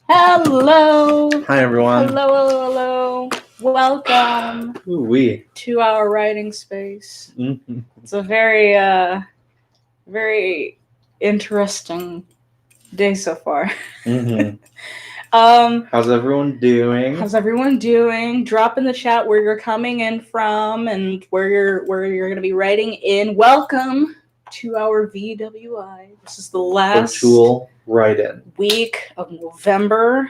Hello. Hi, everyone. Hello. Welcome Ooh-wee. to our writing space. Mm-hmm. It's a very interesting day so far. Mm-hmm. How's everyone doing? Drop in the chat where you're coming in from and where you're going to be writing in. Welcome to our VWI. This is the last virtual write-in week of November,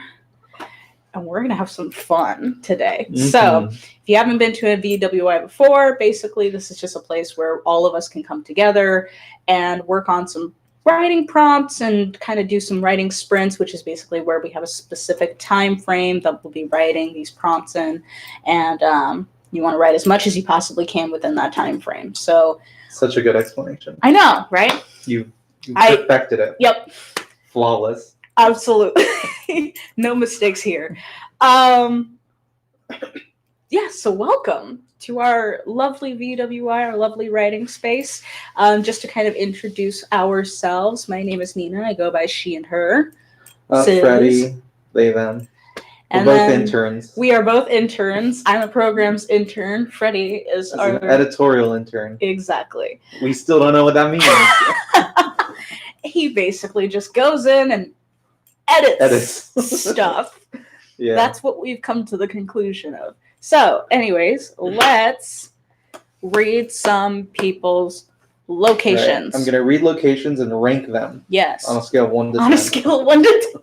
and we're going to have some fun today. So if you haven't been to a VWI before, basically this is just a place where all of us can come together and work on some writing prompts and kind of do some writing sprints, which is basically where we have a specific time frame that we'll be writing these prompts in, and you want to write as much as you possibly can within that time frame. So such a good explanation. I know, right? You perfected it. Yep. Flawless. Absolutely. No mistakes here. So welcome to our lovely VWI, our lovely writing space. Just to kind of introduce ourselves, my name is Nina. I go by she and her. Freddie, they, them. We're both interns. We are both interns. I'm a programs intern. Freddie is an editorial intern. Exactly. We still don't know what that means. He basically just goes in and edits stuff. Yeah. That's what we've come to the conclusion of. So, anyways, let's read some people's locations. Right. I'm going to read locations and rank them. Yes. On a scale of 1 to 10. On a scale of 1 to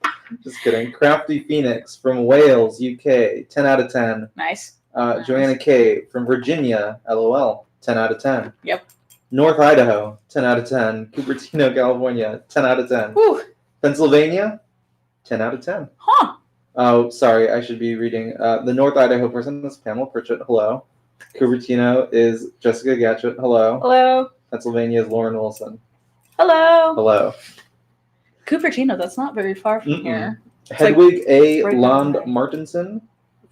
10. Just kidding. Crafty Phoenix from Wales, UK, 10 out of 10. Nice. Joanna K. from Virginia, LOL, 10 out of 10. Yep. North Idaho, 10 out of 10. Cupertino, California, 10 out of 10. Whew. Pennsylvania, 10 out of 10. Huh. Oh, sorry, I should be reading. The North Idaho person is Pamela Pritchett, hello. Cupertino is Jessica Gatchett, hello. Hello. Pennsylvania is Lauren Wilson. Hello. Hello. Cupertino, that's not very far from here. Hedwig A. right Land there. Martinson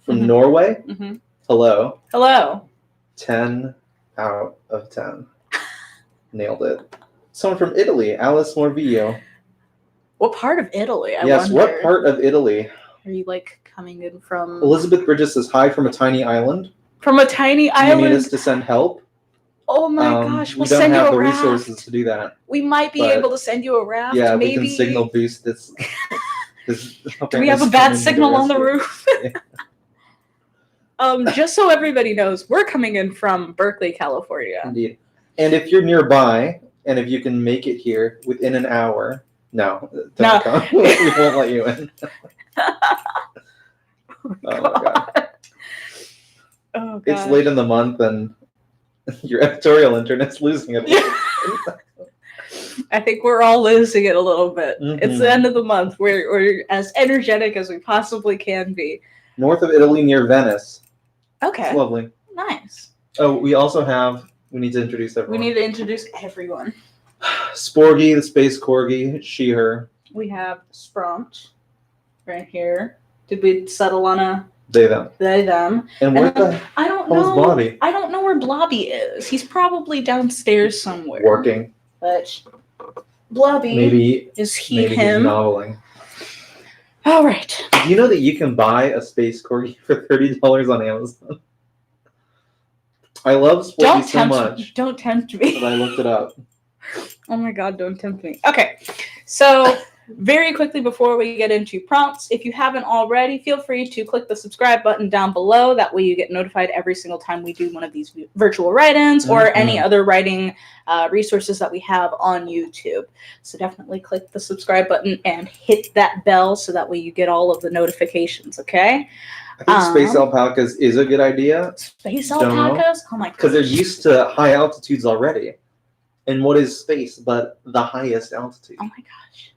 from Norway, hello. Hello. 10 out of 10. Nailed it. Someone from Italy, Alice Morvillo. What part of Italy? I wonder. What part of Italy? Are you coming in from? Elizabeth Bridges says hi from a tiny island. From a tiny island? You need us to send help? Oh my gosh, we don't have the resources to do that. We might be able to send you a raft. Yeah, maybe. We can signal boost this. Do we have a bad signal on the roof? Just so everybody knows, we're coming in from Berkeley, California. Indeed. And if you're nearby, and if you can make it here within an hour, don't come. We won't let you in. Oh my God. Oh God. It's late in the month, and your editorial internet's losing it. I think we're all losing it a little bit. It's the end of the month. We're as energetic as we possibly can be. North of Italy, near Venice. Okay. It's lovely. Nice. Oh, we need to introduce everyone. We need to introduce everyone. Sporgy, the space corgi, she, her. We have Promp right here. Did we settle on a they, them? They, them. And where the I don't know. How's Blobby? I don't know where Blobby is. He's probably downstairs somewhere. Working. But Blobby, maybe is he maybe him? He's noveling. All right. Do you know that you can buy a space corgi for $30 on Amazon? I love Sporgy so much. Don't tempt me. But I looked it up. Oh my God, don't tempt me. Okay, so very quickly before we get into prompts, if you haven't already, feel free to click the subscribe button down below. That way you get notified every single time we do one of these virtual write-ins or any other writing resources that we have on YouTube. So definitely click the subscribe button and hit that bell so that way you get all of the notifications, okay? I think space alpacas is a good idea. Space alpacas? Oh my God. Because they're used to high altitudes already. And what is space but the highest altitude? Oh my gosh.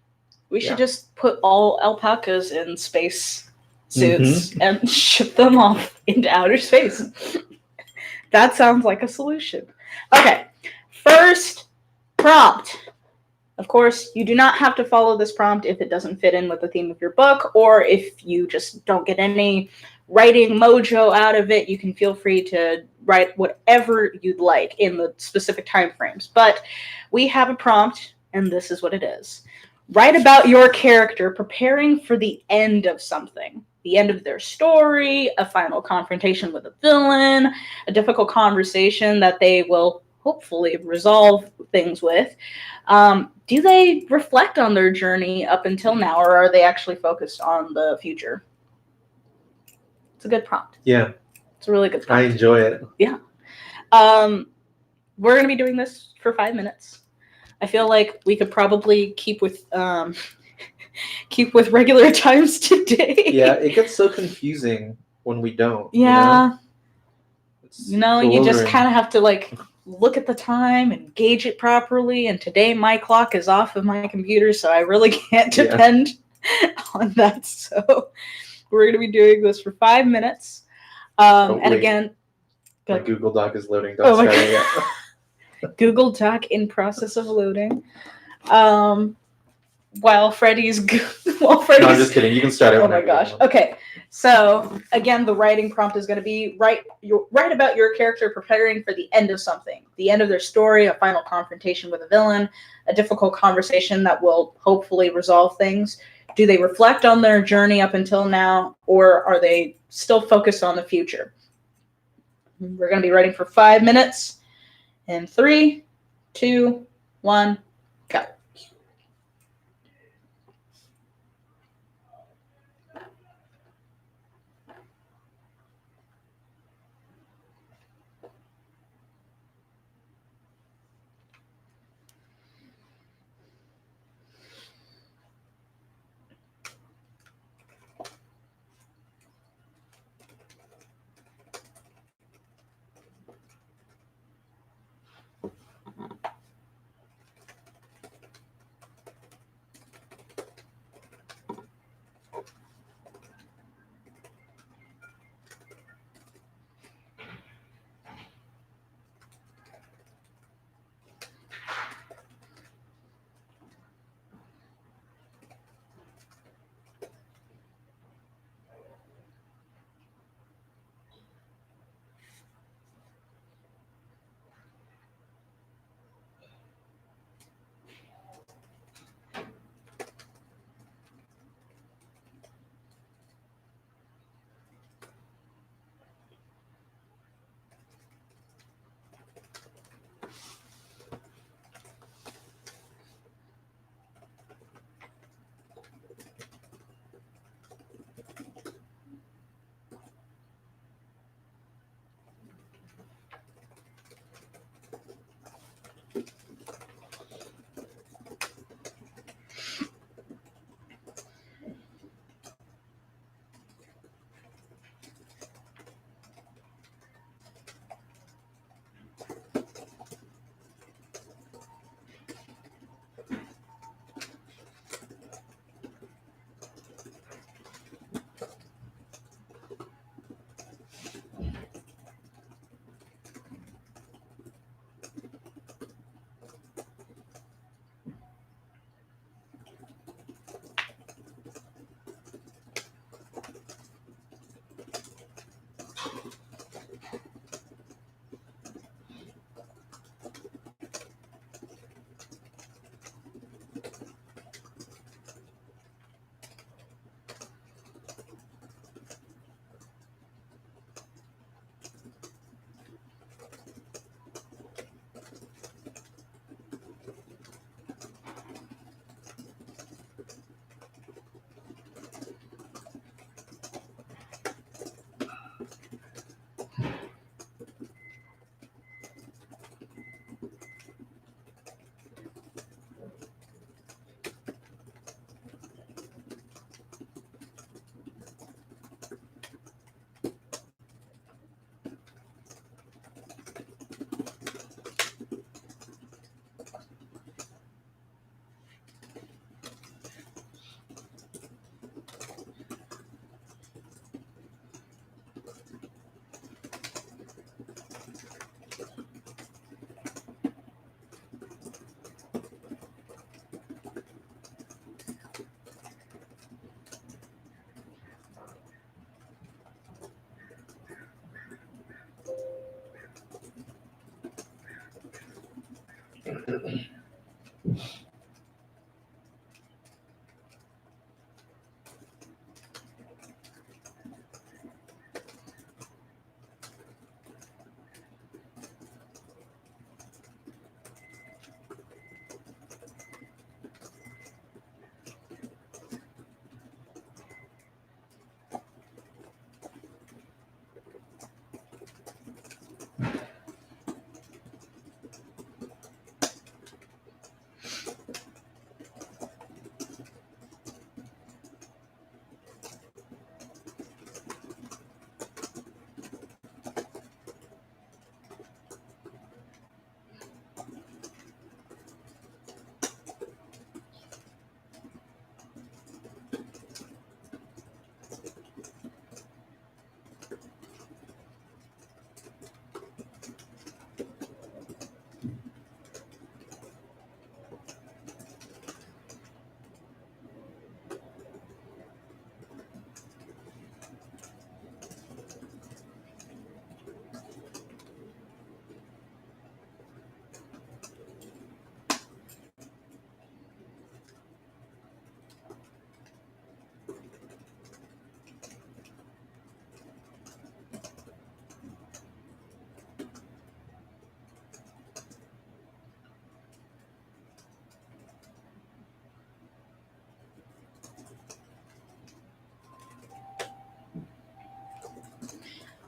We should just put all alpacas in space suits and ship them off into outer space. That sounds like a solution. Okay. First prompt. Of course, you do not have to follow this prompt if it doesn't fit in with the theme of your book, or if you just don't get any writing mojo out of it. You can feel free to write whatever you'd like in the specific time frames. But we have a prompt, and this is what it is. Write about your character preparing for the end of something. The end of their story, a final confrontation with a villain, a difficult conversation that they will hopefully resolve things with. Do they reflect on their journey up until now, or are they actually focused on the future? It's a good prompt. Yeah. It's a really good prompt. I enjoy it. Yeah. We're going to be doing this for 5 minutes. I feel like we could probably keep with regular times today. Yeah, it gets so confusing when we don't. Yeah. You know, you just kind of have to like look at the time and gauge it properly. And today my clock is off of my computer, so I really can't depend on that. So we're going to be doing this for 5 minutes. And again, my Google Doc is loading. Don't start it yet. Google Doc in process of loading. While Freddie's No, I'm just kidding. You can start it. Oh my gosh. Okay. So again, the writing prompt is going to be write about your character preparing for the end of something, the end of their story, a final confrontation with a villain, a difficult conversation that will hopefully resolve things. Do they reflect on their journey up until now, or are they still focused on the future? We're going to be writing for 5 minutes. In 3, 2, 1, go.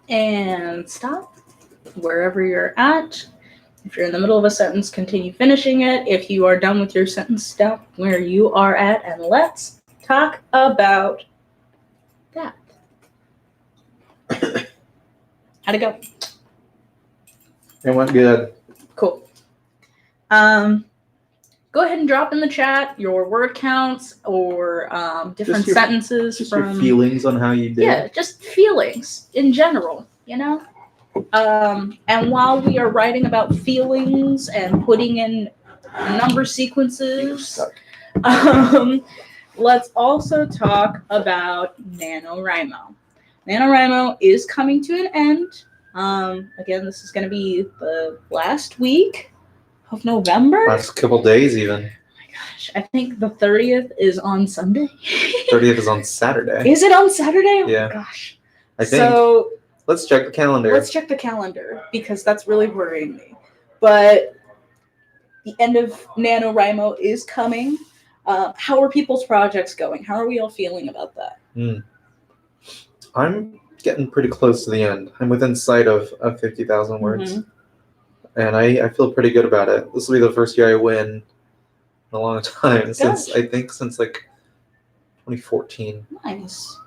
and stop wherever you're at. If you're in the middle of a sentence, continue finishing it. If you are done with your sentence, stop where you are at, and let's talk about that. How'd it go? It went good. Cool. Go ahead and drop in the chat your word counts or different sentences just from your feelings on how you did. Yeah, just feelings in general, you know? And while we are writing about feelings and putting in number sequences, let's also talk about NaNoWriMo. NaNoWriMo is coming to an end. Again, this is going to be the last week of November. Last couple days, even. Oh my gosh, I think the 30th is on Sunday. 30th is on Saturday. Is it on Saturday? Oh yeah. My gosh. I think. So let's check the calendar. Let's check the calendar because that's really worrying me. But the end of NaNoWriMo is coming. How are people's projects going? How are we all feeling about that? I'm getting pretty close to the end. I'm within sight of 50,000 words. And I feel pretty good about it. This will be the first year I win in a long time. Since like 2014. Nice.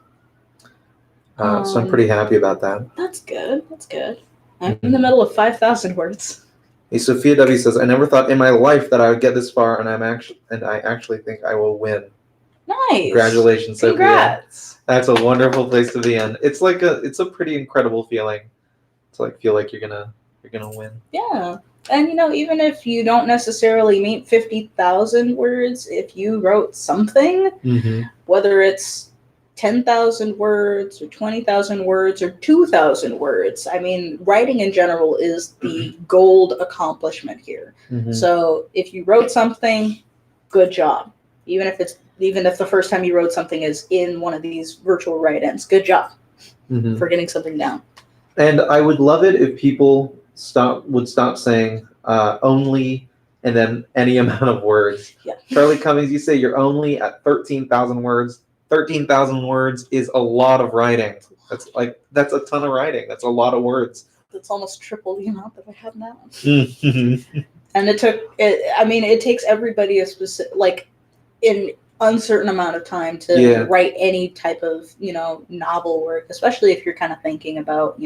So I'm pretty happy about that. That's good. That's good. I'm in the middle of 5,000 words. Hey, Sophia W says, I never thought in my life that I would get this far, and I actually think I will win. Nice. Congratulations, Sophia. Congrats. That's a wonderful place to be in. It's a pretty incredible feeling to feel like you're gonna win. Yeah. And even if you don't necessarily meet 50,000 words, if you wrote something, whether it's 10,000 words or 20,000 words or 2,000 words, I mean, writing in general is the gold accomplishment here. So if you wrote something, good job. Even if the first time you wrote something is in one of these virtual write-ins, good job for getting something down. And I would love it if people would stop saying only and then any amount of words. Yeah. Charlie Cummings, you say you're only at 13,000 words. 13,000 words is a lot of writing. That's a ton of writing. That's a lot of words. That's almost triple the amount that I have now. And it takes everybody a specific, in uncertain amount of time to write any type of novel work, especially if you're kind of thinking about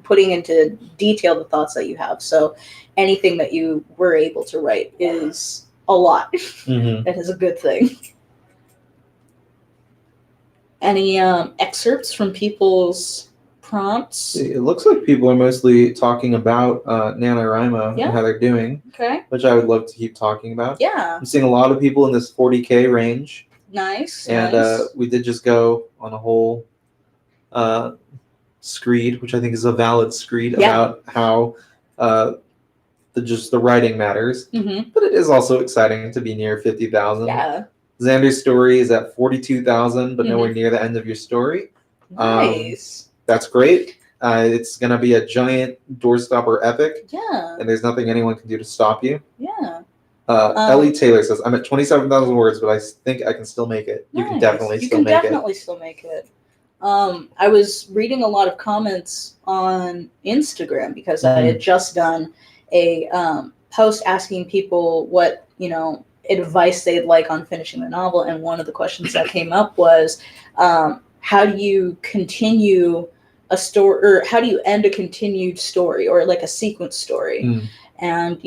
putting into detail the thoughts that you have. So anything that you were able to write is a lot. That is a good thing. Any excerpts from people's prompts? It looks like people are mostly talking about NaNoWriMo and how they're doing. Okay. Which I would love to keep talking about. Yeah. I'm seeing a lot of people in this 40K range. Nice. And we did just go on a whole screed, which I think is a valid screed about how the writing matters. But it is also exciting to be near 50,000. Yeah. Xander's story is at 42,000, but nowhere near the end of your story. Nice. That's great. It's going to be a giant doorstopper epic. Yeah. And there's nothing anyone can do to stop you. Yeah. Ellie Taylor says, I'm at 27,000 words, but I think I can still make it. Nice. You can definitely still make it. I was reading a lot of comments on Instagram because I had just done a post asking people what, advice they'd like on finishing the novel. And one of the questions that came up was, how do you continue a story, or how do you end a continued story, or like a sequence story? And,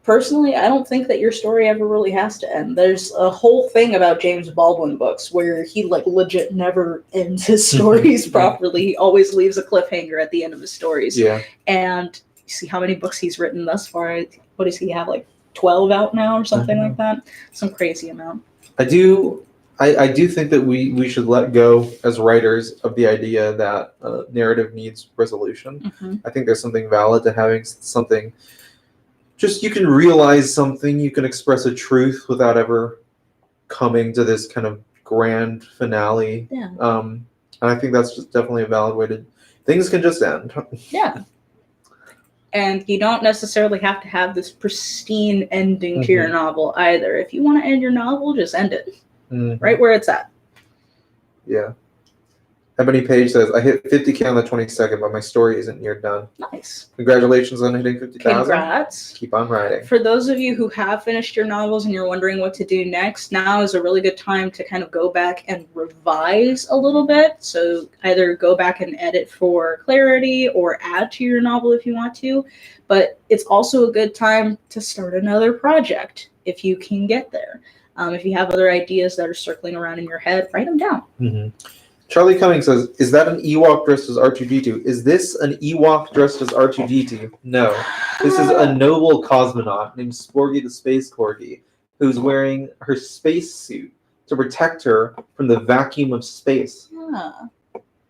personally, I don't think that your story ever really has to end. There's a whole thing about James Baldwin books where he legit never ends his stories properly. He always leaves a cliffhanger at the end of his stories. Yeah. And you see how many books he's written thus far. What does he have, 12 out now or something like that? Some crazy amount. I do think that we should let go as writers of the idea that narrative needs resolution. I think there's something valid to having something. Just you can realize something, you can express a truth without ever coming to this kind of grand finale. Yeah. And I think that's just definitely a valid way to. Things can just end. Yeah. And you don't necessarily have to have this pristine ending to your novel either. If you want to end your novel, just end it right where it's at. Yeah. Ebony Page says, I hit 50K on the 22nd, but my story isn't near done. Nice. Congratulations on hitting 50,000. Congrats. Keep on writing. For those of you who have finished your novels and you're wondering what to do next, now is a really good time to kind of go back and revise a little bit. So either go back and edit for clarity or add to your novel if you want to. But it's also a good time to start another project if you can get there. If you have other ideas that are circling around in your head, write them down. Mm-hmm. Charlie Cummings says, is that an Ewok dressed as R2-D2? Is this an Ewok dressed as R2-D2? No. This is a noble cosmonaut named Sporgy the Space Corgi, who's wearing her space suit to protect her from the vacuum of space. Yeah.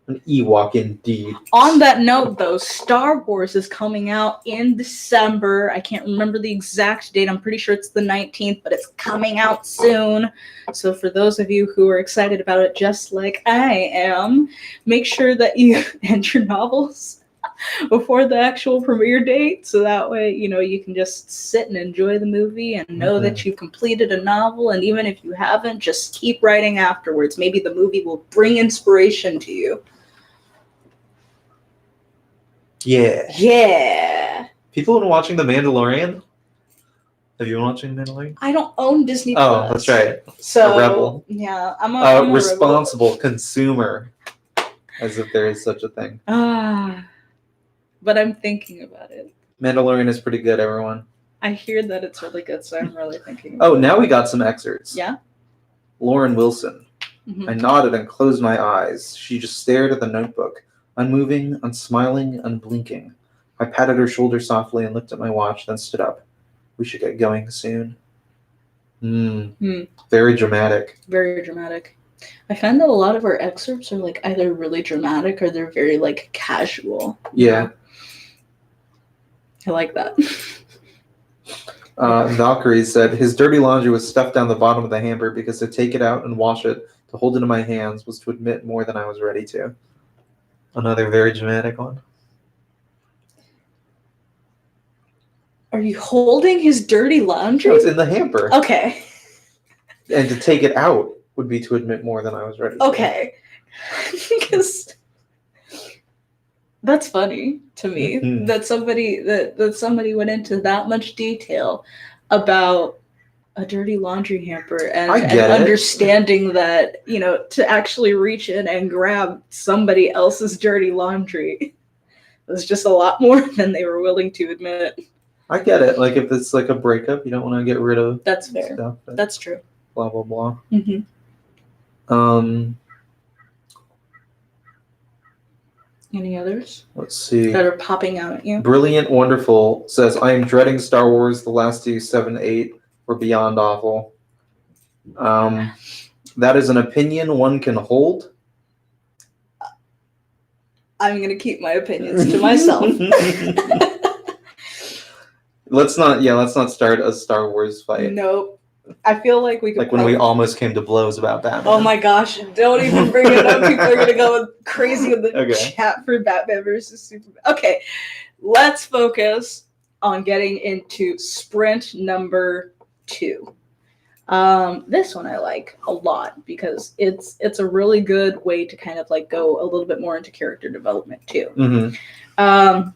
An Ewok indeed. On that note, though, Star Wars is coming out in December. I can't remember the exact date. I'm pretty sure it's the 19th, but it's coming out soon. So for those of you who are excited about it, just like I am, make sure that you end your novels before the actual premiere date. So that way, you can just sit and enjoy the movie and know that you've completed a novel. And even if you haven't, just keep writing afterwards. Maybe the movie will bring inspiration to you. Yeah. People have been watching The Mandalorian? Have you been watching The Mandalorian? I don't own Disney+. Oh, that's right. So, a rebel. Yeah, I'm a responsible consumer. As if there is such a thing. But I'm thinking about it. Mandalorian is pretty good, everyone. I hear that it's really good, so I'm really thinking about it. Now we got some excerpts. Yeah? Lauren Wilson. Mm-hmm. I nodded and closed my eyes. She just stared at the notebook. Unmoving, unsmiling, unblinking. I patted her shoulder softly and looked at my watch, then stood up. We should get going soon. Very dramatic. Very dramatic. I find that a lot of our excerpts are either really dramatic or they're very casual. Yeah. I like that. Valkyrie said, his dirty laundry was stuffed down the bottom of the hamper because to take it out and wash it, to hold it in my hands, was to admit more than I was ready to. Another very dramatic one. Are you holding his dirty laundry? No, it's in the hamper. Okay. And to take it out would be to admit more than I was ready to. Okay. Because that's funny to me that somebody went into that much detail about a dirty laundry hamper and understanding that, to actually reach in and grab somebody else's dirty laundry was just a lot more than they were willing to admit. I get it. If it's a breakup, you don't want to get rid of That's fair. Stuff. That's true. Blah, blah, blah. Mm-hmm. Any others? Let's see. That are popping out at you? Brilliant Wonderful says, I am dreading Star Wars. The last two, 7, 8, were beyond awful. That is an opinion one can hold. I'm going to keep my opinions to myself. Let's not start a Star Wars fight. Nope. I feel like we could when we almost came to blows about Batman. Oh my gosh, don't even bring it up. People are going to go crazy in the chat for Batman versus Superman. Okay, let's focus on getting into sprint number 2. This one I like a lot because it's a really good way to kind of go a little bit more into character development too. Mm-hmm.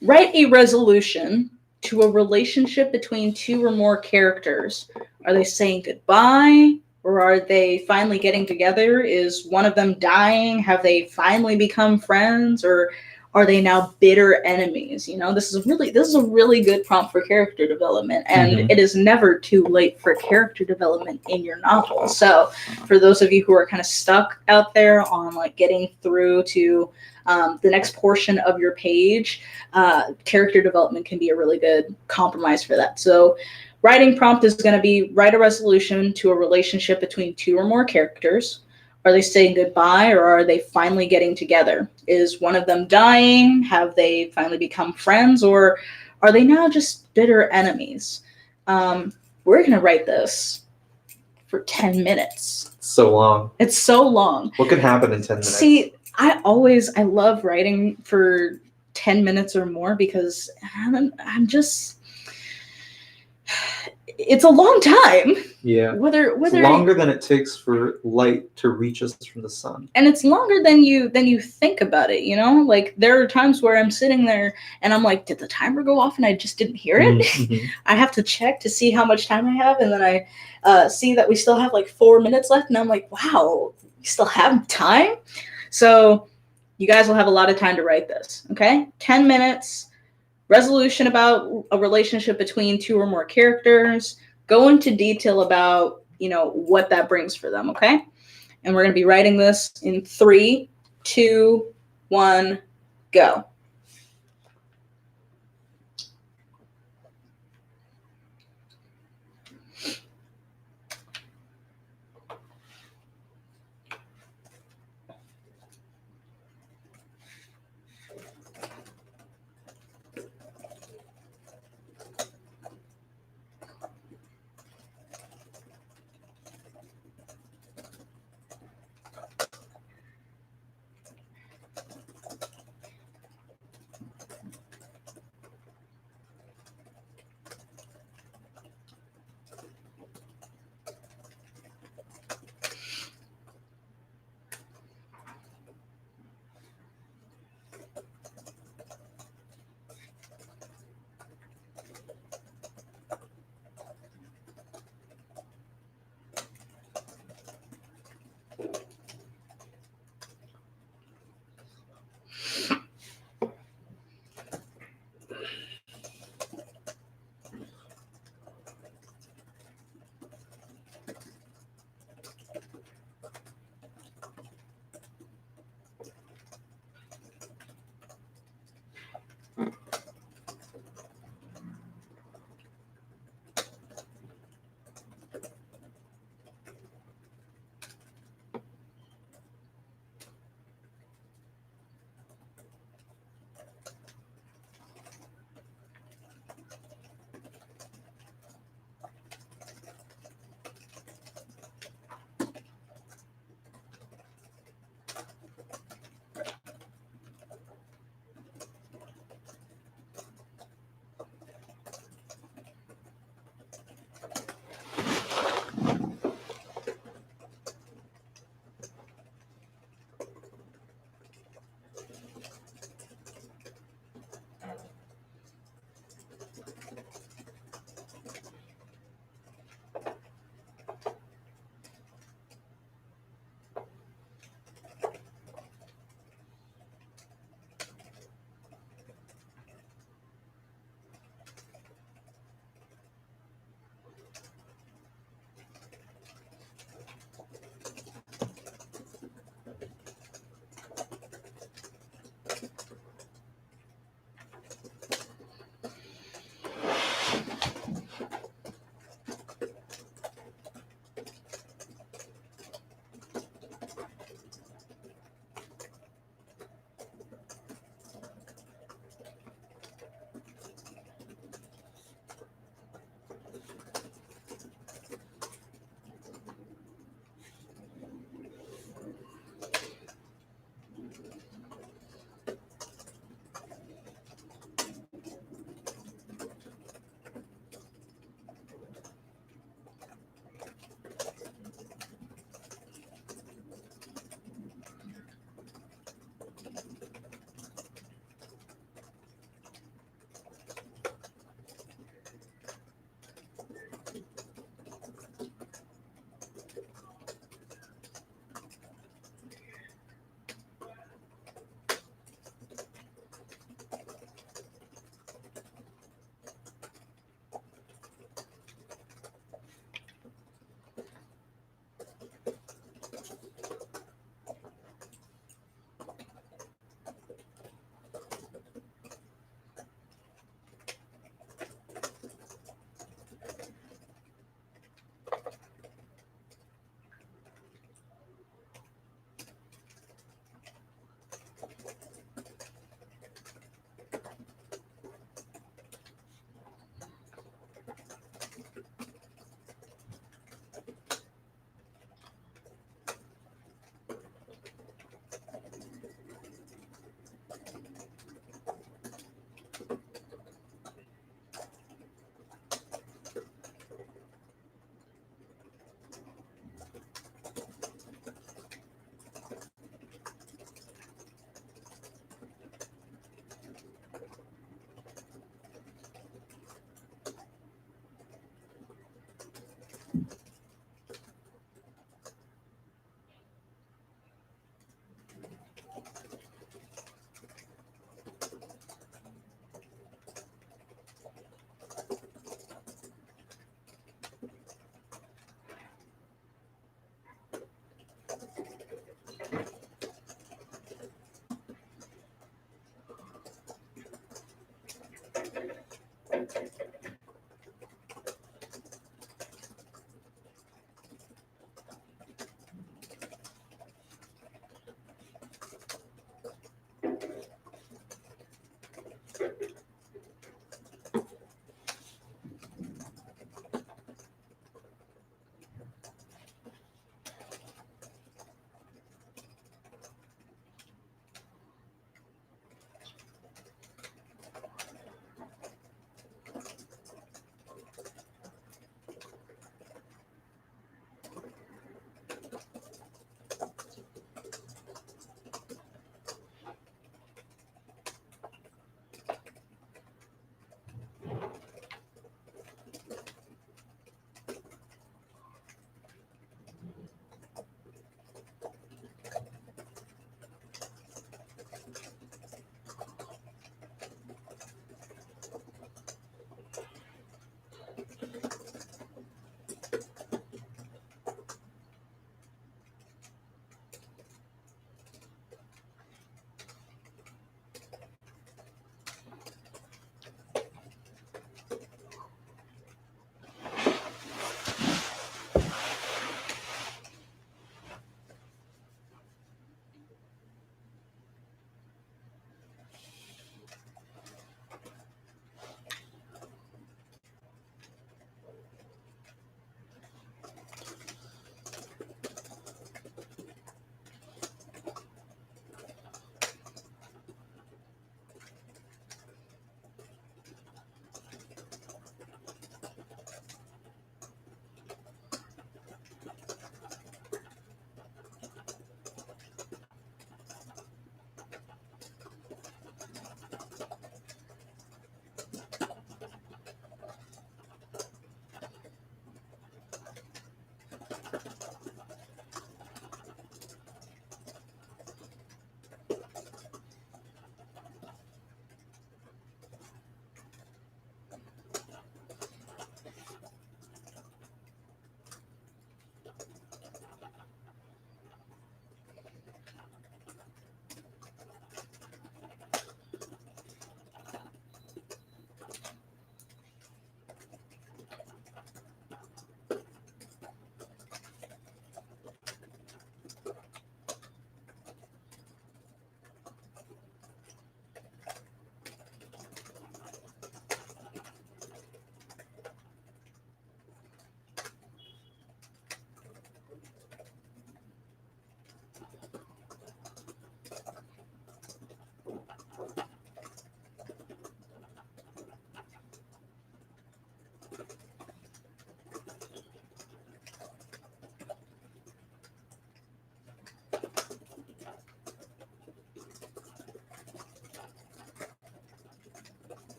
Write a resolution to a relationship between 2 or more characters. Are they saying goodbye? Or are they finally getting together? Is one of them dying? Have they finally become friends? Or are they now bitter enemies? This is a really good prompt for character development. And it is never too late for character development in your novel. So for those of you who are kind of stuck out there on getting through to the next portion of your page, character development can be a really good compromise for that. So writing prompt is going to be write a resolution to a relationship between 2 or more characters. Are they saying goodbye or are they finally getting together? Is one of them dying? Have they finally become friends? Or are they now just bitter enemies? We're going to write this for 10 minutes. It's so long. It's so long. What could happen in 10 minutes? See, I love writing for 10 minutes or more because I'm just, it's a long time. Yeah. Whether It's longer than it takes for light to reach us from the sun. And it's longer than you think about it, you know? Like, there are times where I'm sitting there and I'm like, did the timer go off and I just didn't hear it? Mm-hmm. I have to check to see how much time I have, and then I see that we still have like 4 minutes left, and I'm like, wow, we still have time? So you guys will have a lot of time to write this, okay? 10 minutes, resolution about a relationship between 2 or more characters, go into detail about, you know, what that brings for them, okay? And we're going to be writing this in 3, 2, 1, go.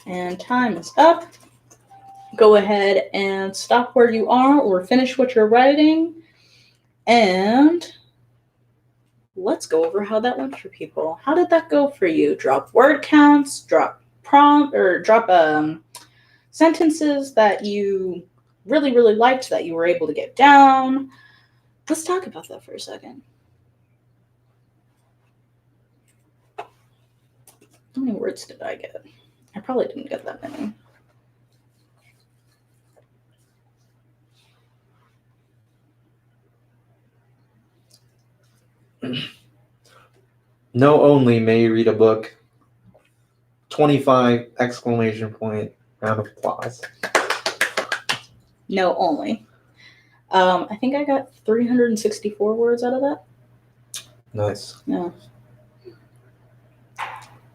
And time is up. Go ahead and stop where you are or finish what you're writing. And let's go over how that went for people. How did that go for you? Drop word counts, drop prompt, or drop sentences that you really, really liked that you were able to get down. Let's talk about that for a second. How many words did I get? I probably didn't get that many. No only may you read a book. 25 exclamation point round of applause. No only. I think I got 364 words out of that. Nice. Yeah.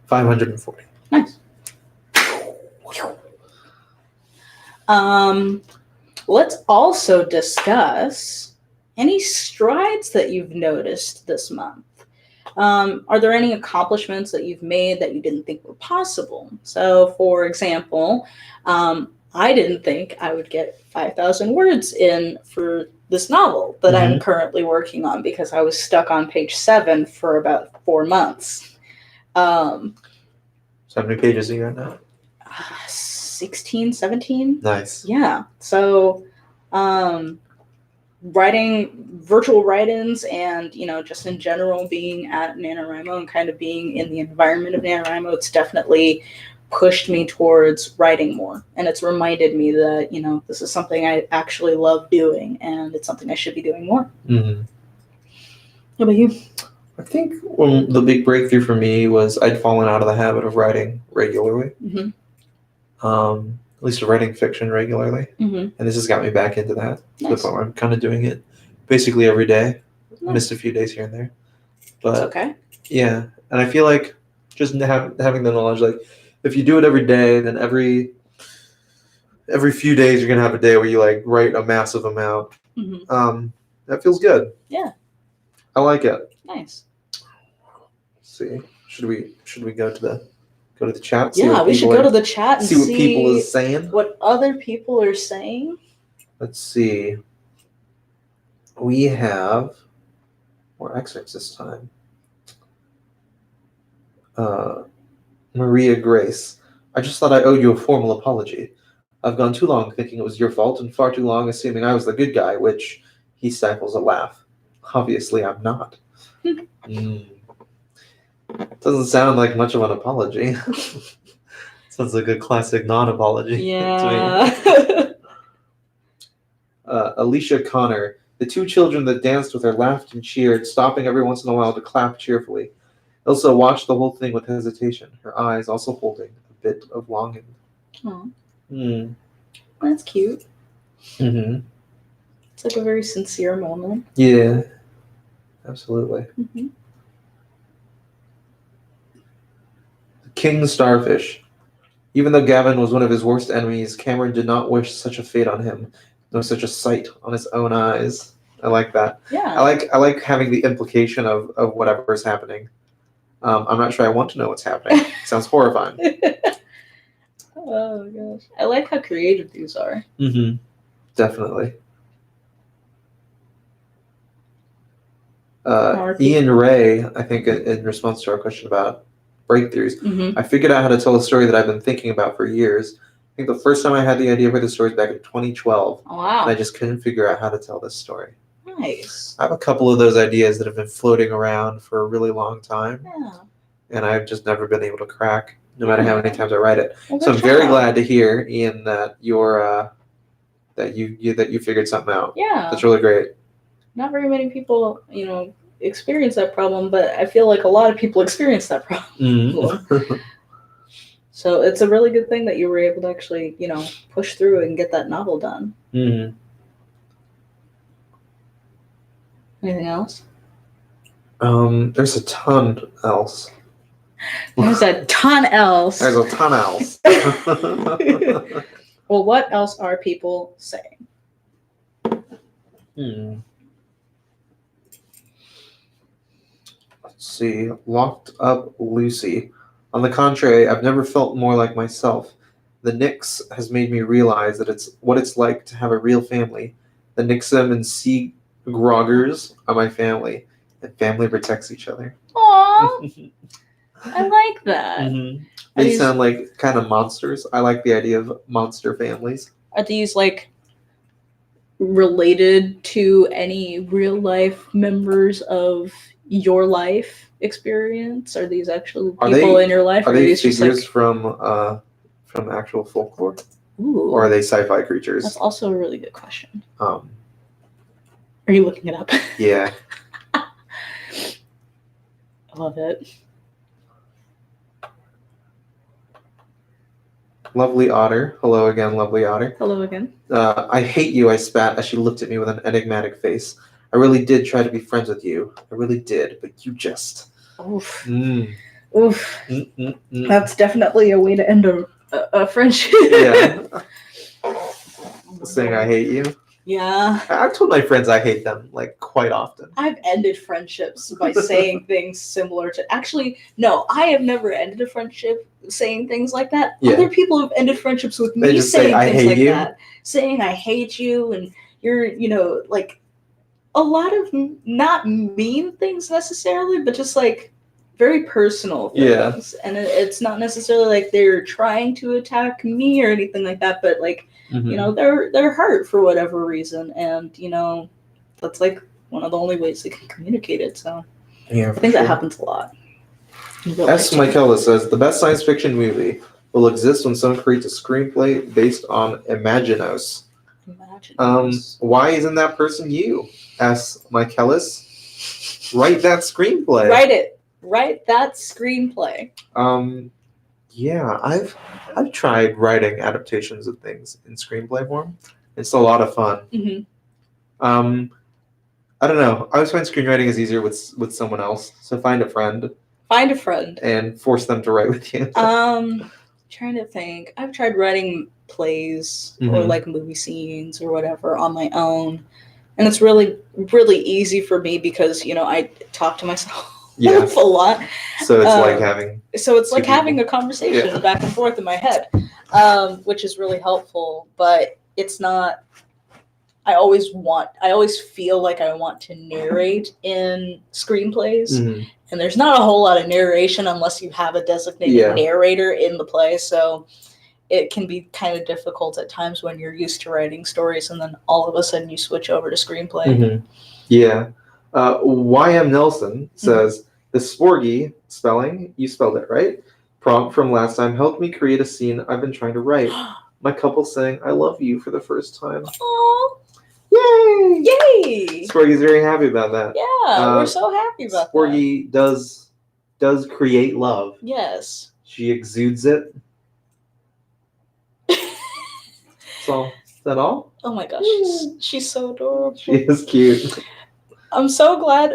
540. Nice. Let's also discuss any strides that you've noticed this month. Are there any accomplishments that you've made that you didn't think were possible? So, for example, I didn't think I would get 5,000 words in for this novel that I'm currently working on because I was stuck on page 7 for about 4 months. So how many pages are you at now? 16, 17. Nice. Yeah. So, writing virtual write-ins and, just in general being at NaNoWriMo and kind of being in the environment of NaNoWriMo, it's definitely pushed me towards writing more. And it's reminded me that, this is something I actually love doing and it's something I should be doing more. Mm-hmm. How about you? I think the big breakthrough for me was I'd fallen out of the habit of writing regularly. Mm-hmm. At least writing fiction regularly. Mm-hmm. And this has got me back into that. Nice. To the point where I'm kind of doing it basically every day. Nice. Missed a few days here and there. But that's okay. Yeah. And I feel like just having the knowledge, like if you do it every day, then every few days you're going to have a day where you like write a massive amount. Mm-hmm. That feels good. Yeah. I like it. Nice. Let's see. Should we go to the chat? Yeah, we should go to the chat and see what people are saying. What other people are saying. Let's see. We have more excerpts this time. Maria Grace. I just thought I owed you a formal apology. I've gone too long thinking it was your fault and far too long assuming I was the good guy, which he stifles a laugh. Obviously, I'm not. Doesn't sound like much of an apology. Sounds like a classic non-apology. Yeah. To me. Alicia Connor. The two children that danced with her laughed and cheered, stopping every once in a while to clap cheerfully. Elsa watched the whole thing with hesitation, her eyes also holding a bit of longing. Oh. That's cute. Mm-hmm. It's like a very sincere moment. Yeah, absolutely. Mm-hmm. King Starfish. Even though Gavin was one of his worst enemies, Cameron did not wish such a fate on him, nor such a sight on his own eyes. I like that. Yeah. I like having the implication of whatever is happening. I'm not sure I want to know what's happening. It sounds horrifying. Oh gosh. I like how creative these are. Mm-hmm. Definitely. Ian Ray, I think in response to our question about breakthroughs, I figured out how to tell a story that I've been thinking about for years. I think the first time I had the idea for the story was back in 2012. Oh, wow. And I just couldn't figure out how to tell this story. Nice. I have a couple of those ideas that have been floating around for a really long time. Yeah. And I've just never been able to crack, no matter how many times I write it. Well, so I'm very glad to hear, Ian, that you're that you figured something out. Yeah. That's really great. Not very many people, experience that problem, but I feel like a lot of people experience that problem. Mm-hmm. So it's a really good thing that you were able to actually, push through and get that novel done. Mm-hmm. Anything else? There's a ton else. There's a ton else. There's a ton else. Well, what else are people saying? Let's see. Locked Up Lucy. On the contrary, I've never felt more like myself. The Nix has made me realize that it's what it's like to have a real family. The Nixum and Sea Groggers are my family, and family protects each other. Aww, I like that. Mm-hmm. They sound like kind of monsters. I like the idea of monster families. Are these like related to any real life members of your life experience? Are these actually people in your life? Are they these figures just from actual folklore? Ooh, or are they sci-fi creatures? That's also a really good question. Are you looking it up? Yeah. I love it. Lovely Otter. Hello again, Lovely Otter. Hello again. I hate you, I spat as she looked at me with an enigmatic face. I really did try to be friends with you. I really did, but you just... Oof. Mm. Oof. Mm-mm-mm. That's definitely a way to end a friendship. Yeah. Saying I hate you. Yeah. I've told my friends I hate them, like, quite often. I've ended friendships by saying things similar to... Actually, no, I have never ended a friendship saying things like that. Yeah. Other people have ended friendships with me saying things like that. Saying I hate you and you're, like, a lot of not mean things necessarily, but just, like, very personal things. Yeah. And it's not necessarily like they're trying to attack me or anything like that, but, like, they're hurt for whatever reason, and that's like one of the only ways they can communicate it. So yeah, I think that happens a lot. S. Michaela says the best science fiction movie will exist when someone creates a screenplay based on Imaginos. Why isn't that person you? S. Michaelis. Write that screenplay. Write it. Write that screenplay. Yeah, I've tried writing adaptations of things in screenplay form. It's a lot of fun. Mm-hmm. I don't know. I always find screenwriting is easier with someone else. So find a friend. Find a friend. And force them to write with you. Trying to think. I've tried writing plays or like movie scenes or whatever on my own. And it's really, really easy for me because, I talk to myself. Yeah, a lot. So it's like having. So it's like having a conversation back and forth in my head, which is really helpful. But it's not. I always feel like I want to narrate in screenplays, and there's not a whole lot of narration unless you have a designated narrator in the play. So it can be kind of difficult at times when you're used to writing stories, and then all of a sudden you switch over to screenplay. Mm-hmm. Yeah. YM Nelson says, the sporgy spelling, you spelled it right, prompt from last time helped me create a scene I've been trying to write. My couple saying, I love you for the first time. Aww. Yay! Yay! Sporgy's very happy about that. Yeah, we're so happy about Sporgy does create love. Yes. She exudes it. So, is that all? Oh my gosh, she's so adorable. She is cute. I'm so glad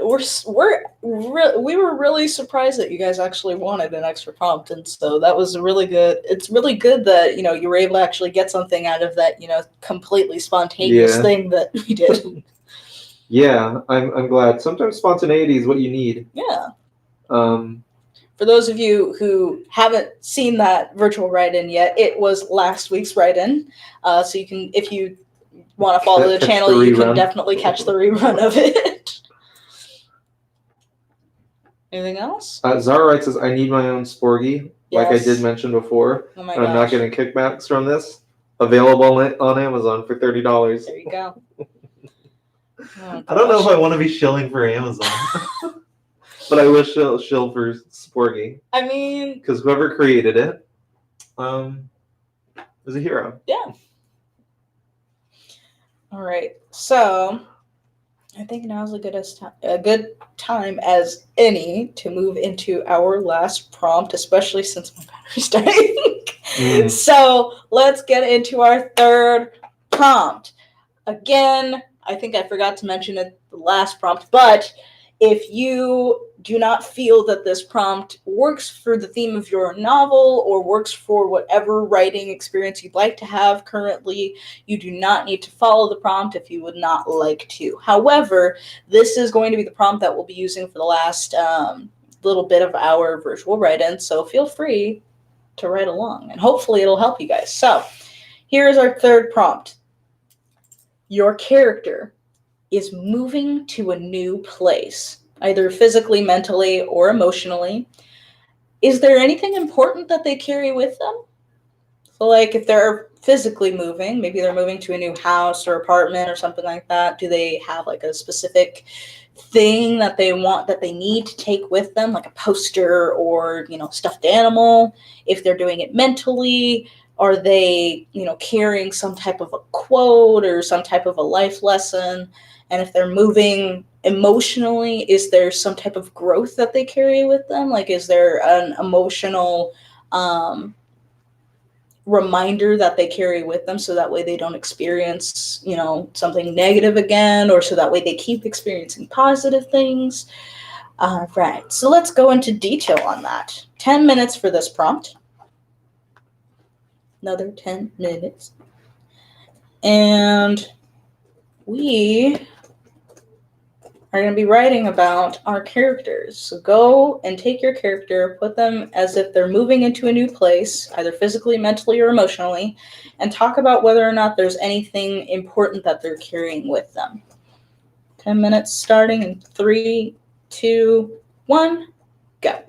we were really surprised that you guys actually wanted an extra prompt, and so that was really good. It's really good that you were able to actually get something out of that completely spontaneous thing that we did. Yeah, I'm glad. Sometimes spontaneity is what you need. Yeah. For those of you who haven't seen that virtual write-in yet, it was last week's write-in. So you can, if you want to follow the channel, you can definitely catch the rerun of it. Anything else? Zara writes says, I need my own Sporgy, like I did mention before. Oh my gosh. I'm not getting kickbacks from this. Available on Amazon for $30. There you go. Oh, I don't know if I want to be shilling for Amazon. But I will shill for Sporgy. I mean... because whoever created it is a hero. Yeah. All right. So... I think now's a good time as any to move into our last prompt, especially since my battery's dying. So let's get into our third prompt. Again, I think I forgot to mention it the last prompt, but if you do not feel that this prompt works for the theme of your novel or works for whatever writing experience you'd like to have currently, you do not need to follow the prompt if you would not like to. However, this is going to be the prompt that we'll be using for the last little bit of our virtual write-in, so feel free to write along, and hopefully it'll help you guys. So here's our third prompt. Your character is moving to a new place, either physically, mentally, or emotionally. Is there anything important that they carry with them? So, like, if they're physically moving, maybe they're moving to a new house or apartment or something like that, do they have like a specific thing that they want, that they need to take with them, like a poster or, stuffed animal? If they're doing it mentally, are they, carrying some type of a quote or some type of a life lesson? And if they're moving emotionally, is there some type of growth that they carry with them? Like, is there an emotional reminder that they carry with them, so that way they don't experience, something negative again, or so that way they keep experiencing positive things? Right. So let's go into detail on that. 10 minutes for this prompt. Another 10 minutes. And we are going to be writing about our characters. So go and take your character, put them as if they're moving into a new place, either physically, mentally, or emotionally, and talk about whether or not there's anything important that they're carrying with them. 10 minutes starting in 3, 2, 1, go.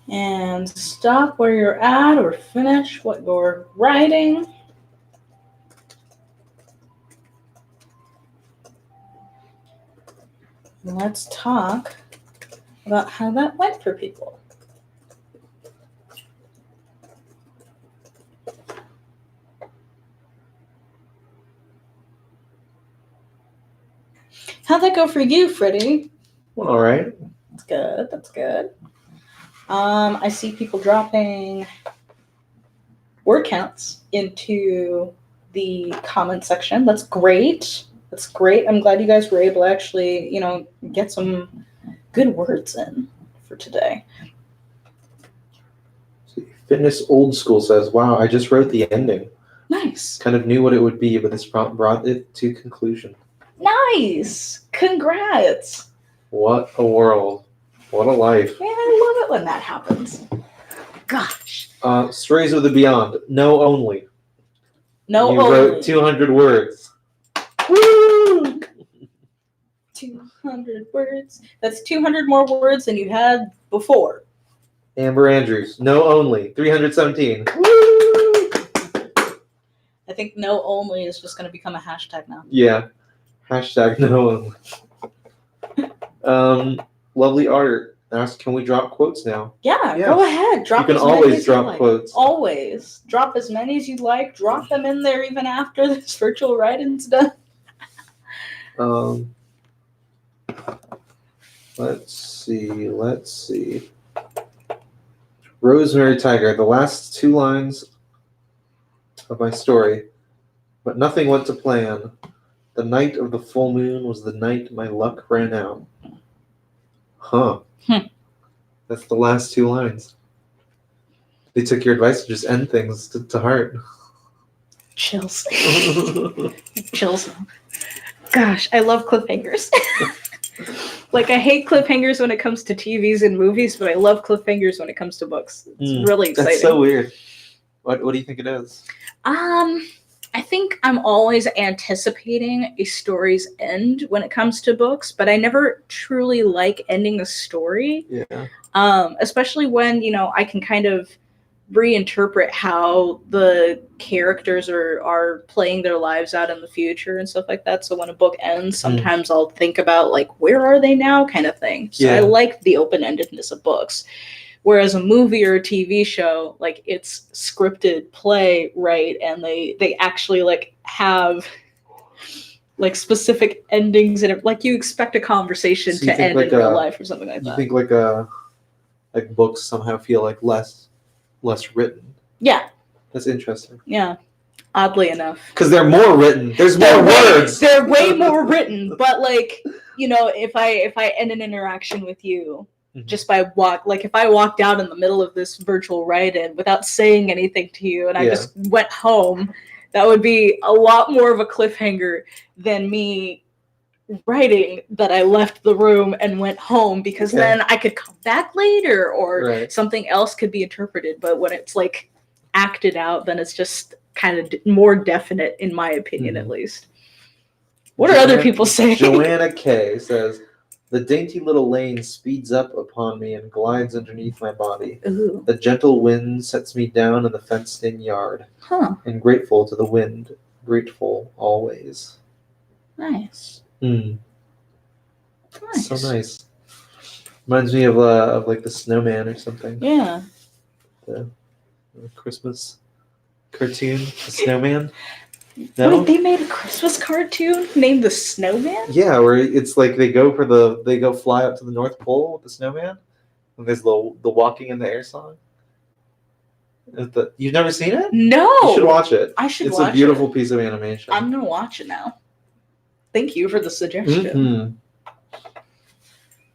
And stop where you're at or finish what you're writing. And let's talk about how that went for people. How'd that go for you, Freddie? Well, all right. That's good. That's good. I see people dropping word counts into the comment section. That's great. That's great. I'm glad you guys were able to actually, get some good words in for today. Fitness Old School says, wow, I just wrote the ending. Nice. Kind of knew what it would be, but this prompt brought it to conclusion. Nice. Congrats. What a world. What a life. Man, I love it when that happens. Gosh. Strays of the Beyond. No only. No you only. wrote 200 words. Woo! 200 words. That's 200 more words than you had before. Amber Andrews. No only. 317. Woo! I think no only is just going to become a hashtag now. Yeah. Hashtag no only. Lovely Art asks, can we drop quotes now? Yeah, go ahead. Drop. You can always drop like. quotes. Always. Drop as many as you'd like. Drop them in there even after this virtual write-in's done. Let's see. Rosemary Tiger, the last 2 lines of my story. But nothing went to plan. The night of the full moon was the night my luck ran out. Huh. That's the last 2 lines. They took your advice to just end things to heart. Chills. Chills. Gosh, I love cliffhangers. Like, I hate cliffhangers when it comes to TVs and movies, but I love cliffhangers when it comes to books. It's really exciting. That's so weird. What do you think it is? I think I'm always anticipating a story's end when it comes to books, but I never truly like ending a story. Yeah. Especially when, I can kind of reinterpret how the characters are playing their lives out in the future and stuff like that. So when a book ends, sometimes I'll think about, like, where are they now kind of thing. So I like the open-endedness of books. Whereas a movie or a TV show, like, it's scripted play, right? And they actually, like, have, like, specific endings, and like, you expect a conversation to end in real life or something like that. You think like books somehow feel like less written? Yeah. That's interesting. Yeah. Oddly enough. Because they're more written. There's more words. They're way more written. But, like, if I end an interaction with you, just by if I walked out in the middle of this virtual write-in without saying anything to you and I just went home, that would be a lot more of a cliffhanger than me writing that I left the room and went home, because then I could come back later, or something else could be interpreted. But when it's like acted out, then it's just kind of more definite, in my opinion, at least. What are other people saying? Joanna K says, the dainty little lane speeds up upon me and glides underneath my body. Ooh. The gentle wind sets me down in the fenced-in yard. And grateful to the wind, grateful always. Nice. Nice. So nice. Reminds me of like the snowman or something. Yeah. The Christmas cartoon, the snowman. No? Wait, they made a Christmas cartoon named The Snowman? Yeah, where it's like they go fly up to the North Pole with the snowman, and there's the walking in the air song. You've never seen it? No. You should watch it. I should watch it. It's a beautiful piece of animation. I'm gonna watch it now. Thank you for the suggestion. Mm-hmm.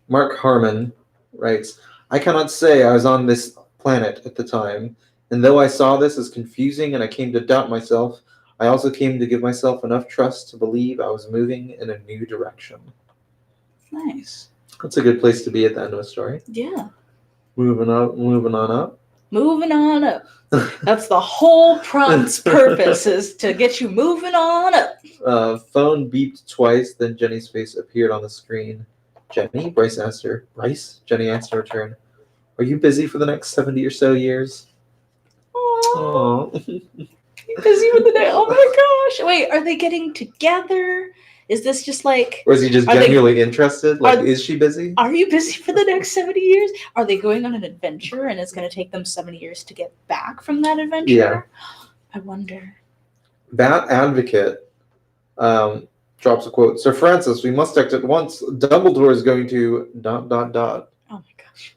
Mark Harmon writes, I cannot say I was on this planet at the time, and though I saw this as confusing and I came to doubt myself, I also came to give myself enough trust to believe I was moving in a new direction. Nice. That's a good place to be at the end of a story. Yeah. Moving on up. Moving on up. That's the whole prompt's purpose, is to get you moving on up. Phone beeped twice, then Jenny's face appeared on the screen. Jenny? Bryce asked her. Bryce? Jenny asked in return. Are you busy for the next 70 or so years? Aww. Busy with the day. Oh my gosh. Wait, are they getting together? Is this just like... Or is he just genuinely interested? Like, is she busy? Are you busy for the next 70 years? Are they going on an adventure and it's going to take them 70 years to get back from that adventure? Yeah. I wonder. That advocate drops a quote. Sir Francis, we must act at once. Dumbledore is going to ... Oh my gosh.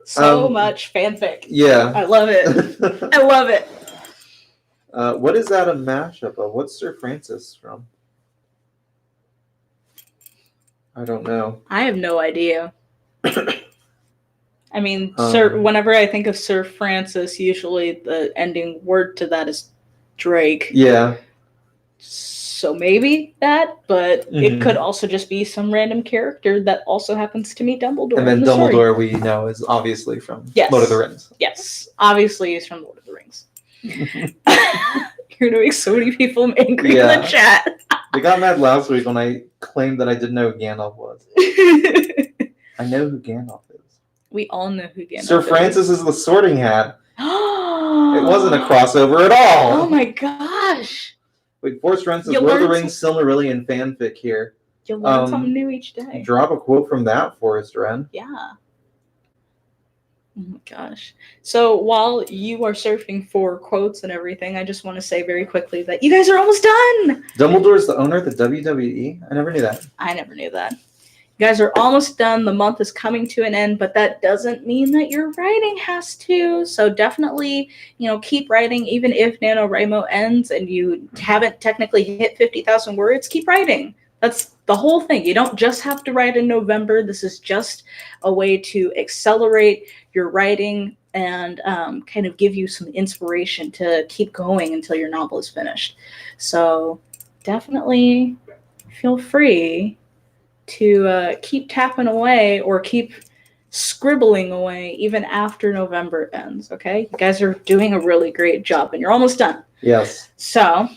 So much fanfic. Yeah. I love it. I love it. What is that a mashup of? What's Sir Francis from? I don't know. I have no idea. I mean, whenever I think of Sir Francis, usually the ending word to that is Drake. Yeah. So maybe that, but it could also just be some random character that also happens to meet Dumbledore. And then Dumbledore, we know, is obviously from Lord of the Rings. Yes, obviously he's from Lord of the Rings. You're gonna make so many people angry in the chat. They got mad last week when I claimed that I didn't know who Gandalf was. I know who Gandalf is. We all know who Gandalf is. Sir Francis is the Sorting Hat. It wasn't a crossover at all. Oh my gosh. Wait, Force Francis, Lord of the Rings, Silmarillion fanfic here. You learn something new each day. Drop a quote from that for us, Ren. Yeah. Oh my gosh. So while you are surfing for quotes and everything, I just want to say very quickly that you guys are almost done. Dumbledore is the owner of the WWE? I never knew that. I never knew that. You guys are almost done. The month is coming to an end, but that doesn't mean that your writing has to. So definitely, keep writing. Even if NaNoWriMo ends and you haven't technically hit 50,000 words, keep writing. That's the whole thing. You don't just have to write in November. This is just a way to accelerate your writing and kind of give you some inspiration to keep going until your novel is finished. So definitely feel free to keep tapping away or keep scribbling away even after November ends, okay? You guys are doing a really great job and you're almost done. Yes. So...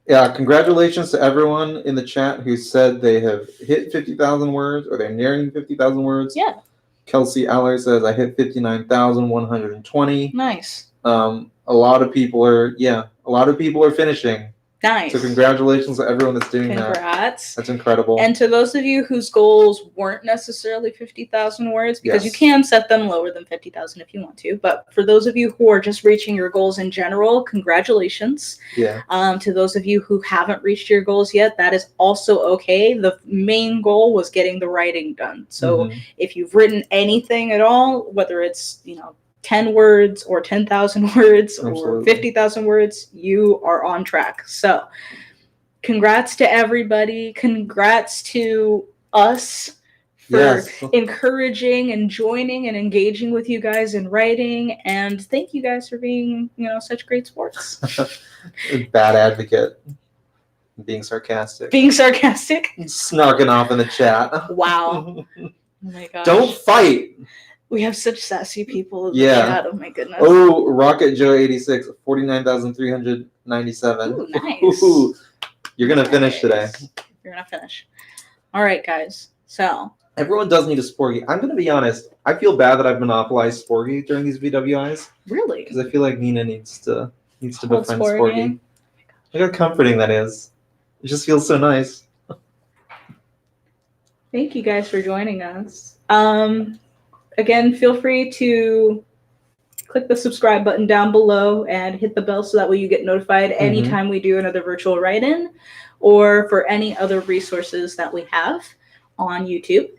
yeah, congratulations to everyone in the chat who said they have hit 50,000 words or they're nearing 50,000 words. Yeah. Kelsey Aller says, I hit 59,120. Nice. A lot of people are finishing. Nice. So congratulations to everyone that's doing that. Congrats. That's incredible. And to those of you whose goals weren't necessarily 50,000 words, because you can set them lower than 50,000 if you want to, but for those of you who are just reaching your goals in general, congratulations. Yeah. To those of you who haven't reached your goals yet, that is also okay. The main goal was getting the writing done. So if you've written anything at all, whether it's, 10 words or 10,000 words or 50,000 words, you are on track. So congrats to everybody. Congrats to us for encouraging and joining and engaging with you guys in writing. And thank you guys for being, such great sports. Bad advocate. Being sarcastic. Being sarcastic. Snarking off in the chat. Wow. Oh my gosh. Don't fight. We have such sassy people in the Yeah. chat. Oh my goodness. Oh, Rocket Joe 86, 49,397. Ooh, nice. Ooh, you're gonna finish today. You're gonna finish. All right, guys. So everyone does need a Sporgy. I'm gonna be honest. I feel bad that I've monopolized Sporgy during these VWIs. Really? Because I feel like Nina needs to Hold befriend Sporgy. Sporgy. Look how comforting that is. It just feels so nice. Thank you guys for joining us. Again, feel free to click the subscribe button down below and hit the bell so that way you get notified anytime we do another virtual write-in or for any other resources that we have on YouTube.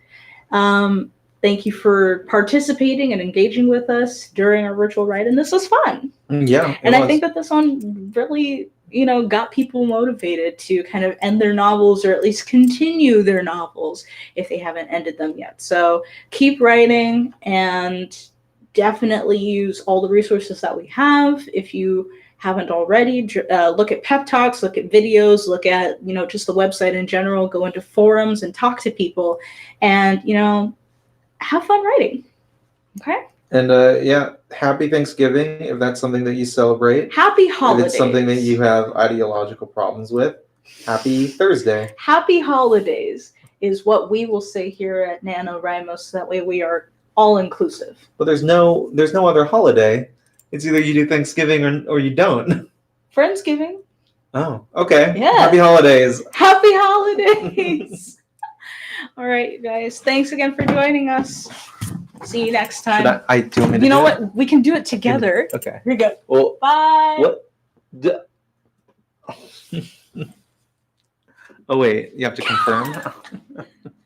Thank you for participating and engaging with us during our virtual write-in. This was fun. Yeah. And I think that this one really, got people motivated to kind of end their novels or at least continue their novels if they haven't ended them yet. So keep writing and definitely use all the resources that we have. If you haven't already, look at pep talks, look at videos, look at, just the website in general, go into forums and talk to people and, have fun writing. Okay? And happy Thanksgiving if that's something that you celebrate. Happy holidays. If it's something that you have ideological problems with, happy Thursday. Happy holidays is what we will say here at NaNoWriMo, so that way we are all inclusive. But there's no other holiday. It's either you do Thanksgiving or you don't. Friendsgiving. Oh, okay. Yeah. Happy holidays. Happy holidays. All right, guys. Thanks again for joining us. See you next time. Do you want me to You know what? We can do it together. Okay. Here you go. Well, bye. What? Oh, wait. You have to confirm?